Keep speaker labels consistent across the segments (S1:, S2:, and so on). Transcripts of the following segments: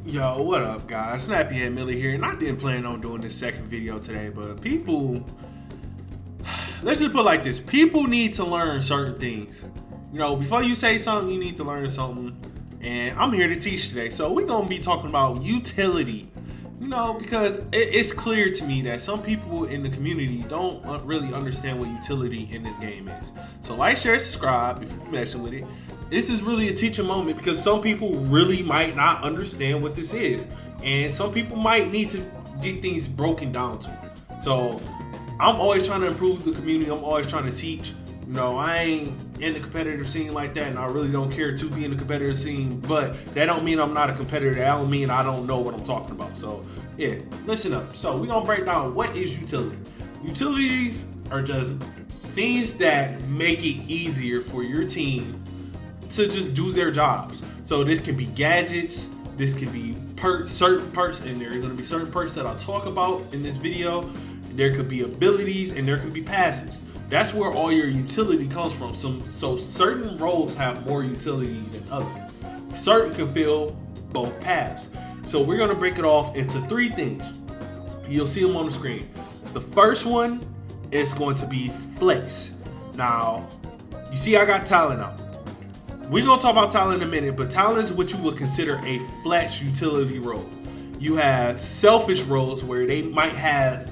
S1: Yo, what up, guys? NappyHeadMilly here, and I didn't plan on doing this second video today, but let's just put it like this: people need to learn certain things. Before you say something, you need to learn something, and I'm here to teach today. So we're gonna be talking about utility. Because it's clear to me that some people in the community don't really understand what utility in this game is. So like, share, subscribe if you're messing with it. This is really a teaching moment because some people really might not understand what this is. And some people might need to get things broken down to. So I'm always trying to improve the community. I'm always trying to teach. I ain't in the competitive scene like that, and I really don't care to be in the competitive scene, but that don't mean I'm not a competitor. That don't mean I don't know what I'm talking about. So yeah, listen up. So we're gonna break down what is utility. Utilities are just things that make it easier for your team to just do their jobs. So this can be gadgets, this can be certain perks, and there are gonna be certain perks that I'll talk about in this video. There could be abilities and there can be passives. That's where all your utility comes from. So certain roles have more utility than others. Certain can fill both paths. So we're gonna break it off into three things. You'll see them on the screen. The first one is going to be flex. Now, you see I got talent out. We're gonna talk about talent in a minute, but talent is what you would consider a flex utility role. You have selfish roles where they might have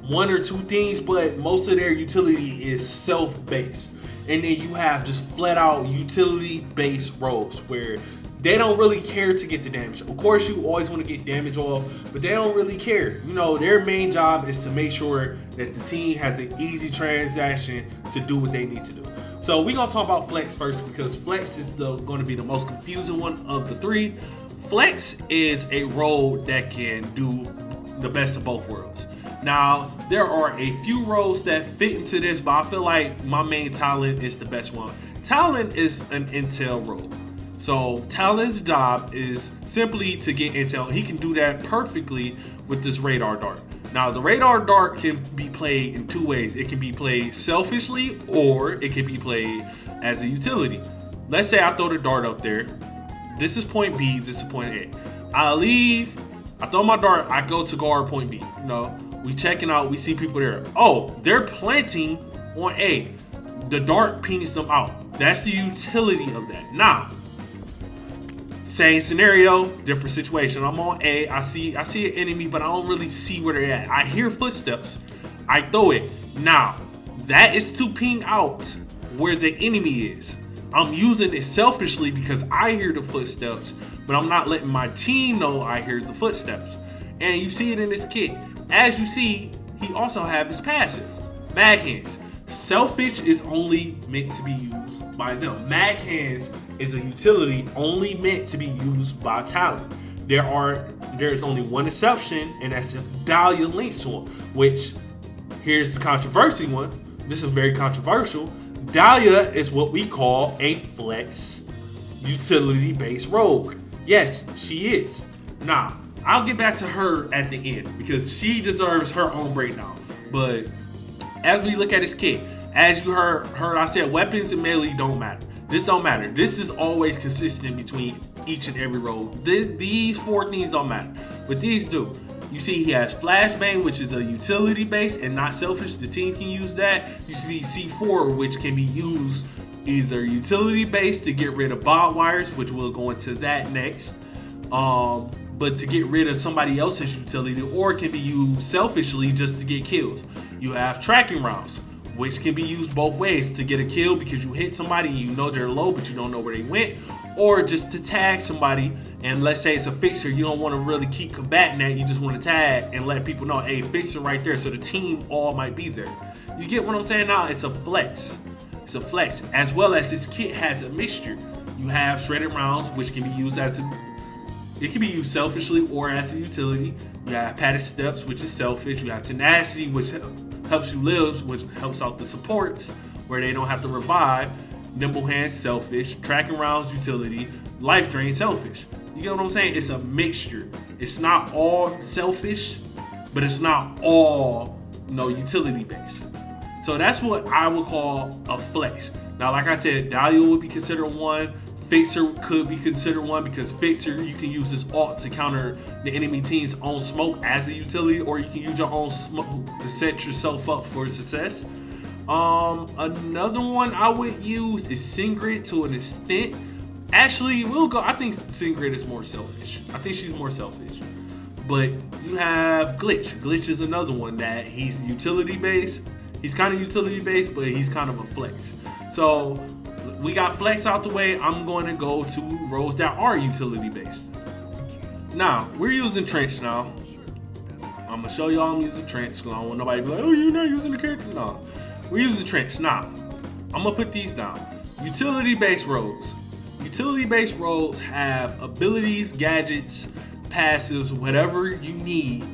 S1: one or two things, but most of their utility is self-based. And then you have just flat out utility-based roles where they don't really care to get the damage. Of course, you always want to get damage off, but they don't really care. Their main job is to make sure that the team has an easy transaction to do what they need to do. So we're gonna talk about flex first because flex is going to be the most confusing one of the three. Flex is a role that can do the best of both worlds. Now, there are a few roles that fit into this, but I feel like my main talent is the best one. Talent is an intel role. So Talon's job is simply to get intel. He can do that perfectly with this radar dart. Now, the radar dart can be played in two ways. It can be played selfishly or it can be played as a utility. Let's say I throw the dart up there. This is point B, this is point A. I throw my dart, I go to guard point B. We checking out, we see people there. Oh, they're planting on A. The dart pings them out. That's the utility of that. Now, same scenario, different situation. I'm on A, I see an enemy, but I don't really see where they're at. I hear footsteps, I throw it. Now, that is to ping out where the enemy is. I'm using it selfishly because I hear the footsteps, but I'm not letting my team know I hear the footsteps. And you see it in this kit. As you see, he also have his passive, mag hands. Selfish is only meant to be used by them. Mag hands is a utility only meant to be used by talent. There's only one exception, and that's if Dahlia links to him, which, here's the controversy one. This is very controversial. Dahlia is what we call a flex utility-based rogue. Yes, she is. Now, I'll get back to her at the end because she deserves her own breakdown. But as we look at this kit, as you heard I said weapons and melee don't matter. This don't matter. This is always consistent between each and every role. These four things don't matter, but these do. You see he has flashbang, which is a utility base and not selfish. The team can use that. You see C4, which can be used either utility based to get rid of bot wires, which we'll go into that next. But to get rid of somebody else's utility, or it can be used selfishly just to get kills. You have tracking rounds, which can be used both ways: to get a kill because you hit somebody and you know they're low but you don't know where they went, or just to tag somebody. And let's say it's a fixer, you don't want to really keep combating that, you just want to tag and let people know, hey, fixer right there, so the team all might be there. You get what I'm saying now? It's a flex. It's a flex. As well as this kit has a mixture. You have shredded rounds, which can be used it can be used selfishly or as a utility. You have padded steps, which is selfish. You have tenacity, which helps you live, which helps out the supports where they don't have to revive. Nimble hands, selfish. Tracking rounds, utility. Life drain, selfish. You get what I'm saying? It's a mixture. It's not all selfish, but it's not all utility based. So that's what I would call a flex. Now, like I said, Dahlia would be considered one. Fixer could be considered one because Fixer, you can use this ult to counter the enemy team's own smoke as a utility, or you can use your own smoke to set yourself up for success. Another one I would use is Singrid to an extent. Actually, I think Singrid is more selfish. I think she's more selfish. But you have Glitch. Glitch is another one that he's utility based. He's kind of utility based, but he's kind of a flex. So we got flex out the way. I'm going to go to roles that are utility based. Now, we're using Trench now. I'm going to show y'all I'm using Trench. Because I don't want nobody to be like, oh, you're not using the character. No, we're using Trench. Now, I'm going to put these down. Utility based roles. Utility based roles have abilities, gadgets, passives, whatever you need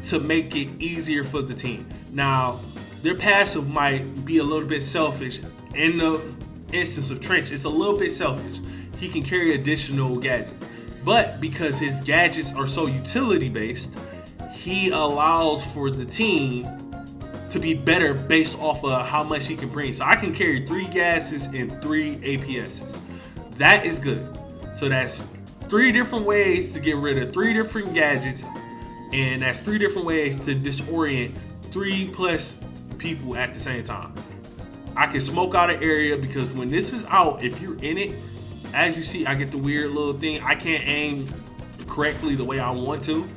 S1: to make it easier for the team. Now, their passive might be a little bit selfish. In the instance of Trench, it's a little bit selfish. He can carry additional gadgets. But because his gadgets are so utility based, he allows for the team to be better based off of how much he can bring. So I can carry 3 gases and 3 APSs. That is good. So that's 3 different ways to get rid of 3 different gadgets, and that's 3 different ways to disorient 3+ people at the same time. I can smoke out an area because when this is out, if you're in it, as you see, I get the weird little thing. I can't aim correctly the way I want to,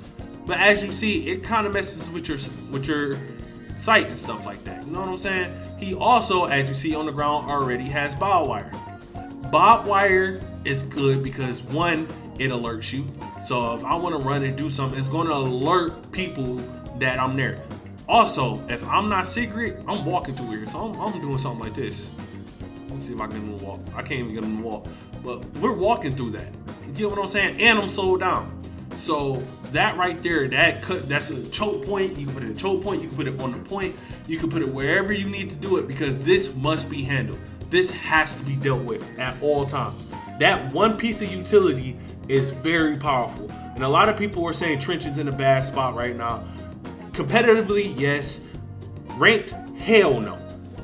S1: but as you see, it kind of messes with your sight and stuff like that. You know what I'm saying? He also, as you see on the ground already, has barbed wire. Barbed wire is good because 1, it alerts you. So if I want to run and do something, it's going to alert people that I'm there. Also, if I'm not Sigrid, I'm walking through here. So I'm doing something like this. Let's see if I can get him to walk. I can't even get him to walk. But we're walking through that. You get what I'm saying? And I'm slowed down. So that right there, that's a choke point. You can put it in a choke point. You can put it on the point. You can put it wherever you need to do it because this must be handled. This has to be dealt with at all times. That one piece of utility is very powerful. And a lot of people are saying Trench is in a bad spot right now. Competitively, yes. Ranked, hell no.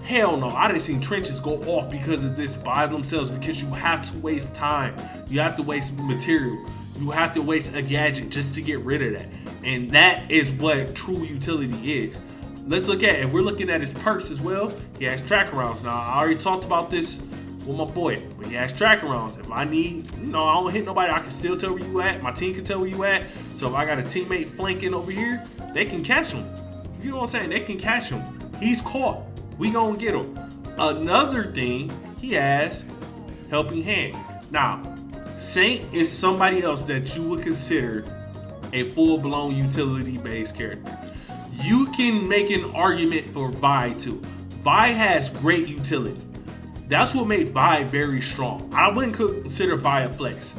S1: Hell no. I didn't see Trenches go off because of this by themselves, because you have to waste time. You have to waste material. You have to waste a gadget just to get rid of that. And that is what true utility is. Let's look at, if we're looking at his perks as well, he has tracker rounds. Now, I already talked about this with my boy, but he has tracker rounds. If I need, I don't hit nobody, I can still tell where you at. My team can tell where you at. So if I got a teammate flanking over here, they can catch him. You know what I'm saying? They can catch him. He's caught. We gonna get him. Another thing, he has helping hand. Now, Saint is somebody else that you would consider a full-blown utility-based character. You can make an argument for Vi too. Vi has great utility. That's what made Vi very strong. I wouldn't consider Vi a flex.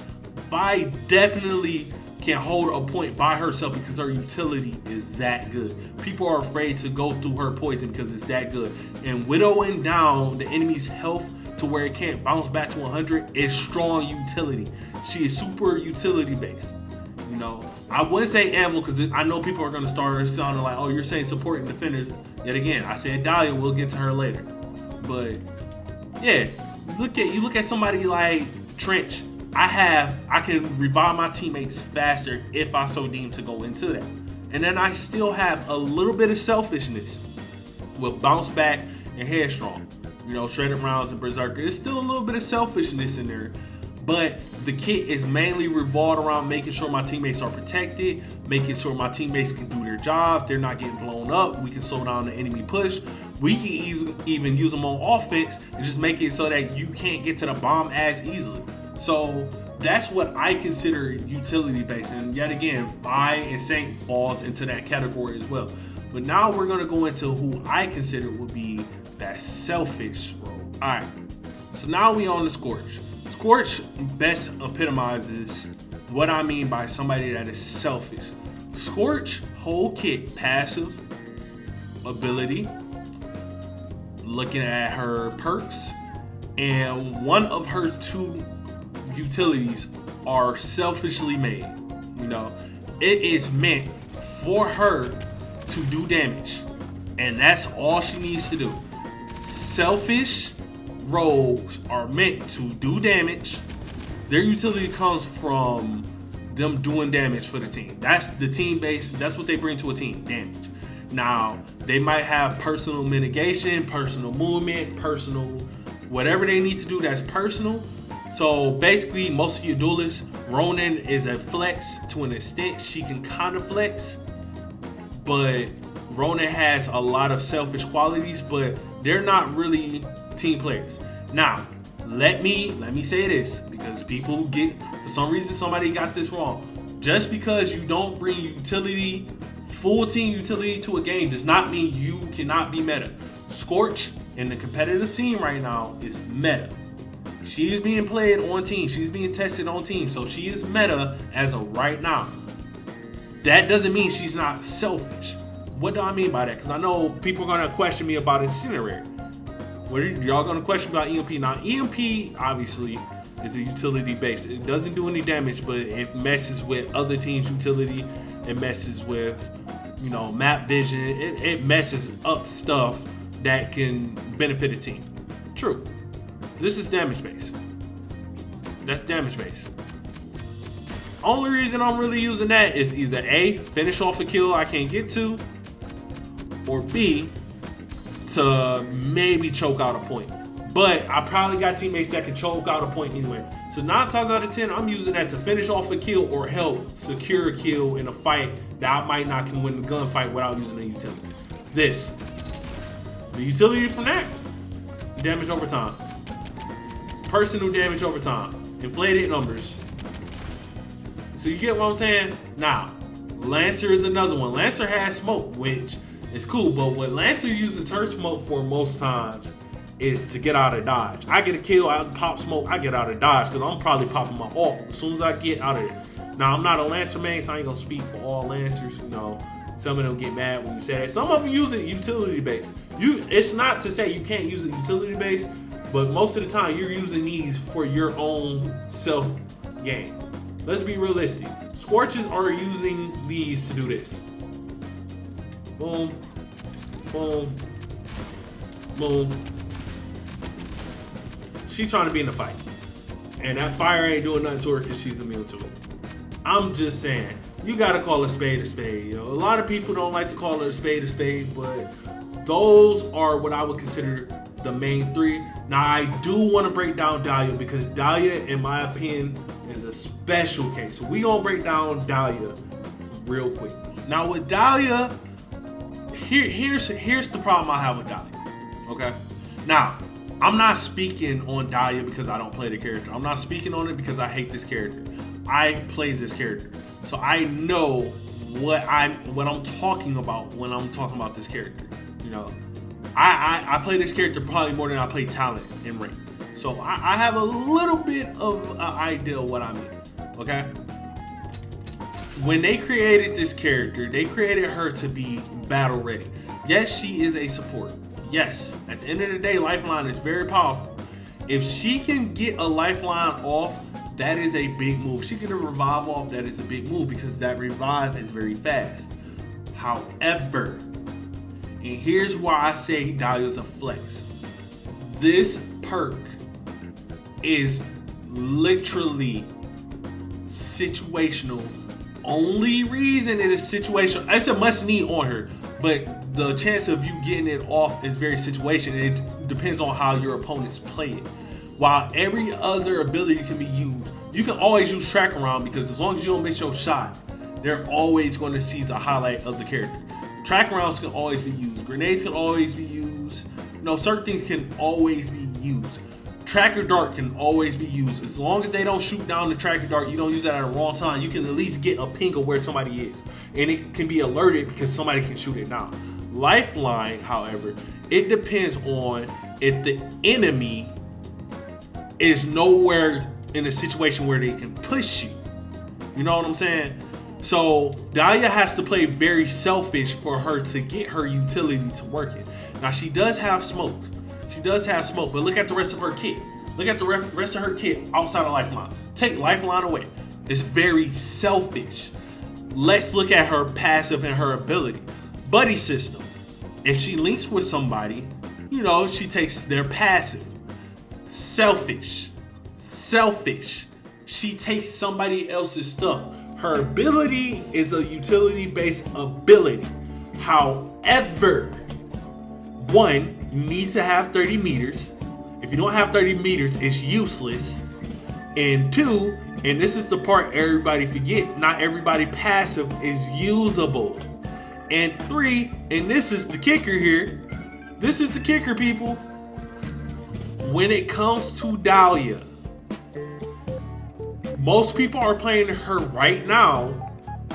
S1: Vi definitely can hold a point by herself because her utility is that good. People are afraid to go through her poison because it's that good. And widowing down the enemy's health to where it can't bounce back to 100 is strong utility. She is super utility based. I wouldn't say Anvil because I know people are going to start sounding like, oh, you're saying supporting defenders. Yet again, I said Dahlia, we'll get to her later. But yeah, you look at somebody like Trench. I can revive my teammates faster if I so deem to go into that. And then I still have a little bit of selfishness with bounce back and headstrong. Shredded rounds and berserker. There's still a little bit of selfishness in there. But the kit is mainly revolved around making sure my teammates are protected, making sure my teammates can do their jobs, they're not getting blown up, we can slow down the enemy push. We can even use them on offense and just make it so that you can't get to the bomb as easily. So that's what I consider utility based. And yet again, Vi and Saint falls into that category as well. But now we're going to go into who I consider would be that selfish role. All right, so now we on the Scorch. Scorch best epitomizes what I mean by somebody that is selfish. Scorch whole kit, passive, ability, looking at her perks, and one of her 2 utilities are selfishly made. It is meant for her to do damage, and that's all she needs to do. Selfish roles are meant to do damage Their utility comes from them doing damage for the team. That's the team base. That's what they bring to a team, damage. Now, they might have personal mitigation, personal movement, personal whatever they need to do that's personal. So basically, most of your duelists, Ronin is a flex to an extent. She can kind of flex, but Ronin has a lot of selfish qualities, but they're not really team players. Now, let me say this, because people for some reason somebody got this wrong. Just because you don't bring utility, full team utility to a game does not mean you cannot be meta. Scorch in the competitive scene right now is meta. She is being played on team. She's being tested on team. So she is meta as of right now. That doesn't mean she's not selfish. What do I mean by that? Because I know people are going to question me about Incinerary. What are y'all going to question about EMP? Now, EMP obviously is a utility base. It doesn't do any damage, but it messes with other teams' utility. It messes with, map vision. It messes up stuff that can benefit a team. True. This is damage base. That's damage base. Only reason I'm really using that is either A, finish off a kill I can't get to, or B, to maybe choke out a point. But I probably got teammates that can choke out a point anyway. So 9 times out of 10, I'm using that to finish off a kill or help secure a kill in a fight that I might not can win the gunfight without using a utility. The utility from that, damage over time. Personal damage over time. Inflated numbers. So you get what I'm saying? Now, Lancer is another one. Lancer has smoke, which is cool, but what Lancer uses her smoke for most times is to get out of dodge. I get a kill, I pop smoke, I get out of dodge because I'm probably popping my ult as soon as I get out of there. Now, I'm not a Lancer main, so I ain't gonna speak for all Lancers. Some of them get mad when you say that. Some of them use it utility based. It's not to say you can't use it utility based, but most of the time you're using these for your own self gain. Let's be realistic. Scorches are using these to do this. Boom, boom, boom. She's trying to be in the fight. And that fire ain't doing nothing to her because she's immune to it. I'm just saying, you gotta call a spade a spade. A lot of people don't like to call it a spade, but those are what I would consider the main 3. Now, I do want to break down Dahlia because Dahlia, in my opinion, is a special case. So we gonna break down Dahlia real quick. Now, with Dahlia, here's the problem I have with Dahlia. Okay? Now, I'm not speaking on Dahlia because I don't play the character. I'm not speaking on it because I hate this character. I play this character. So I know what I'm talking about when I'm talking about this character. I play this character probably more than I play Talent in Ring. So I have a little bit of an idea of what I mean. Okay? When they created this character, they created her to be battle ready. Yes, she is a support. Yes, at the end of the day, Lifeline is very powerful. If she can get a Lifeline off, that is a big move. She can get a revive off, that is a big move because that revive is very fast. However, and here's why I say Dahlia's a flex. This perk is literally situational. Only reason it is situational, it's a must need on her, but the chance of you getting it off is very situational. It depends on how your opponents play it. While every other ability can be used, you can always use track around because as long as you don't miss your shot, they're always going to see the highlight of the character. Track rounds can always be used. Grenades can always be used. Certain things can always be used. Tracker dart can always be used. As long as they don't shoot down the tracker dart, you don't use that at the wrong time, you can at least get a ping of where somebody is. And it can be alerted because somebody can shoot it down. Lifeline, however, it depends on if the enemy is nowhere in a situation where they can push you. You know what I'm saying? So Dahlia has to play very selfish for her to get her utility to working. Now she does have smoke. But look at the rest of her kit. Look at the rest of her kit outside of Lifeline. Take Lifeline away. It's very selfish. Let's look at her passive and her ability. Buddy system. If she links with somebody, she takes their passive. Selfish. she takes somebody else's stuff. Her ability is a utility-based ability. However, one, you need to have 30 meters. If you don't have 30 meters, it's useless. And two, and this is the part everybody forget, not everybody passive is usable. And three, and this is the kicker here. This is the kicker, people. When it comes to Dahlia, most people are playing her right now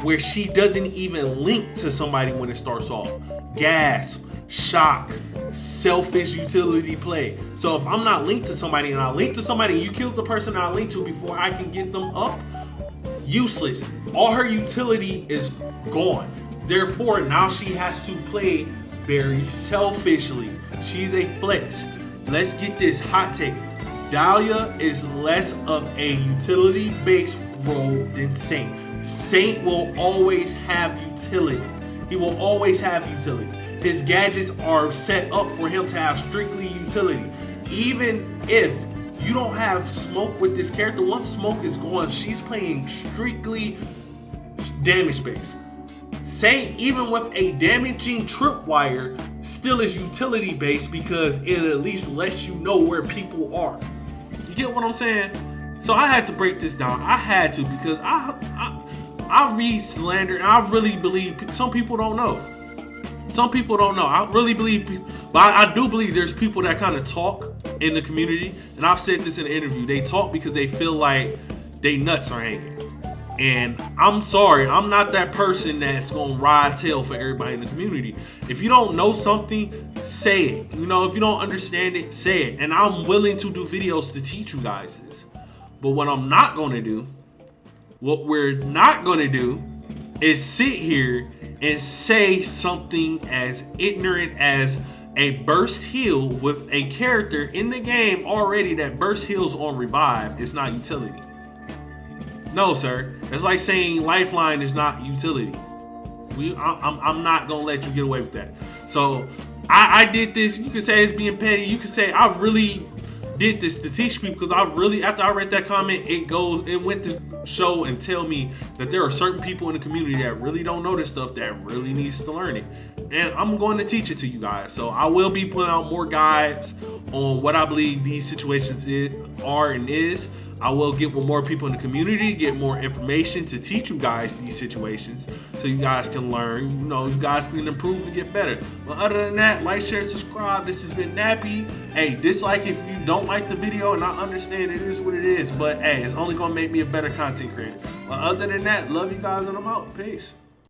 S1: where she doesn't even link to somebody when it starts off. Gasp, shock, selfish utility play. So if I'm not linked to somebody and I link to somebody and you kill the person I link to before I can get them up, useless. All her utility is gone. Therefore, now she has to play very selfishly. She's a flex. Let's get this hot take. Dahlia is less of a utility-based role than Saint. Saint will always have utility. He will always have utility. His gadgets are set up for him to have strictly utility. Even if you don't have smoke with this character, once smoke is gone, she's playing strictly damage-based. Saint, even with a damaging tripwire, still is utility based because it at least lets you know where people are. You get what I'm saying? So I had to break this down. I had to because I read slander and I really believe some people don't know. Some people don't know. I really believe people, but I do believe there's people that kind of talk in the community, and I've said this in an interview. They talk because they feel like they nuts are hanging. And I'm sorry, I'm not that person that's gonna ride tail for everybody in the community. If you don't know something, say it. You know, if you don't understand it, say it. And I'm willing to do videos to teach you guys this. But what I'm not gonna do, what we're not gonna do, is sit here and say something as ignorant as a burst heal with a character in the game already that burst heals on revive is not utility. No, sir. It's like saying Lifeline is not utility. I'm not gonna let you get away with that. So I did this. You can say it's being petty. You can say I really did this to teach people because I really, after I read that comment, it went to show and tell me that there are certain people in the community that really don't know this stuff that really needs to learn it. And I'm going to teach it to you guys. So I will be putting out more guides on what I believe these situations are and is. I will get with more people in the community, get more information to teach you guys these situations so you guys can learn, you know, you guys can improve and get better. But other than that, like, share, subscribe. This has been Nappy. Hey, dislike if you don't like the video, and I understand it is what it is, but hey, it's only going to make me a better content creator. But other than that, love you guys and I'm out. Peace.